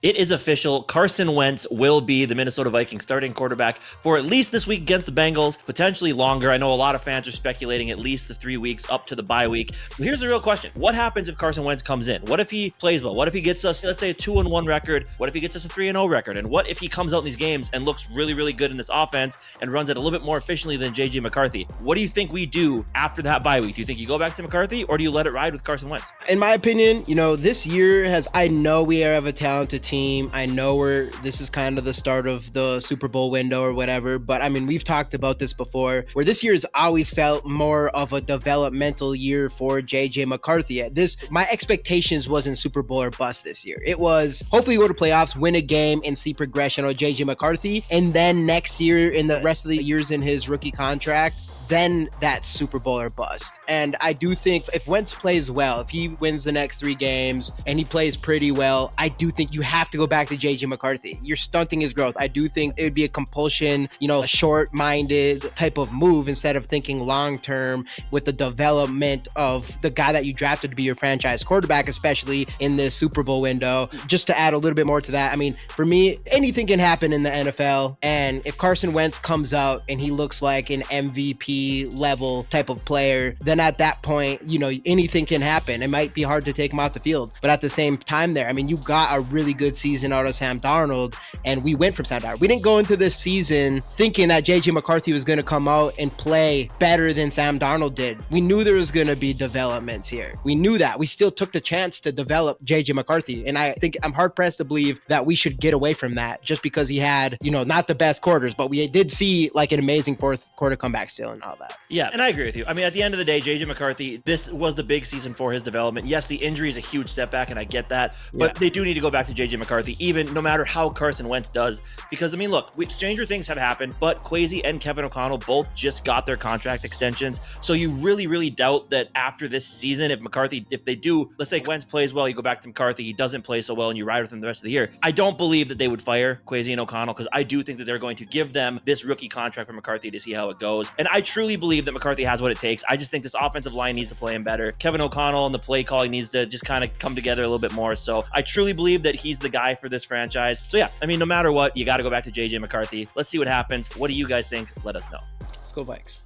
It is official. Carson Wentz will be the Minnesota Vikings starting quarterback for at least this week against the Bengals, potentially longer. I know a lot of fans are speculating at least the 3 weeks up to the bye week. But here's the real question. What happens if Carson Wentz comes in? What if he plays well? What if he gets us, let's say, a 2-1 record? What if he gets us a 3-0 record? And what if he comes out in these games and looks really, really good in this offense and runs it a little bit more efficiently than JJ McCarthy? What do you think we do after that bye week? Do you think you go back to McCarthy, or do you let it ride with Carson Wentz? In my opinion, this year I know we have a talented team. I know this is kind of the start of the Super Bowl window or whatever, but I mean, we've talked about this before, where this year has always felt more of a developmental year for JJ McCarthy. My expectations wasn't Super Bowl or bust this year. It was hopefully go to playoffs, win a game, and see progression on JJ McCarthy, and then next year, in the rest of the years in his rookie contract, then that's Super Bowl or bust. And I do think if Wentz plays well, if he wins the next 3 games and he plays pretty well, I do think you have to go back to JJ McCarthy. You're stunting his growth. I do think it would be a compulsion, a short-minded type of move instead of thinking long-term with the development of the guy that you drafted to be your franchise quarterback, especially in this Super Bowl window. Just to add a little bit more to that, I mean, for me, anything can happen in the NFL. And if Carson Wentz comes out and he looks like an MVP level type of player, then at that point, anything can happen. It might be hard to take him off the field, but at the same time there, I mean, you got a really good season out of Sam Darnold, and we went from Sam Darnold. We didn't go into this season thinking that JJ McCarthy was going to come out and play better than Sam Darnold did. We knew there was going to be developments here. We knew that. We still took the chance to develop JJ McCarthy, and I think I'm hard pressed to believe that we should get away from that just because he had, not the best quarters, but we did see like an amazing fourth quarter comeback still and all that. Yeah, and I agree with you. I mean, at the end of the day, JJ McCarthy, this was the big season for his development. Yes, the injury is a huge setback, and I get that, but they do need to go back to JJ McCarthy, even no matter how Carson Wentz does, because I mean, look, stranger things have happened, but Kwesi and Kevin O'Connell both just got their contract extensions, so you really, really doubt that after this season, if they do, let's say Wentz plays well, you go back to McCarthy, he doesn't play so well, and you ride with him the rest of the year. I don't believe that they would fire Kwesi and O'Connell, because I do think that they're going to give them this rookie contract for McCarthy to see how it goes, and I truly believe that McCarthy has what it takes. I just think this offensive line needs to play him better. Kevin O'Connell and the play calling needs to just kind of come together a little bit more. So I truly believe that he's the guy for this franchise. So yeah, I mean, no matter what, you got to go back to JJ McCarthy. Let's see what happens. What do you guys think? Let us know. Let's go Vikes.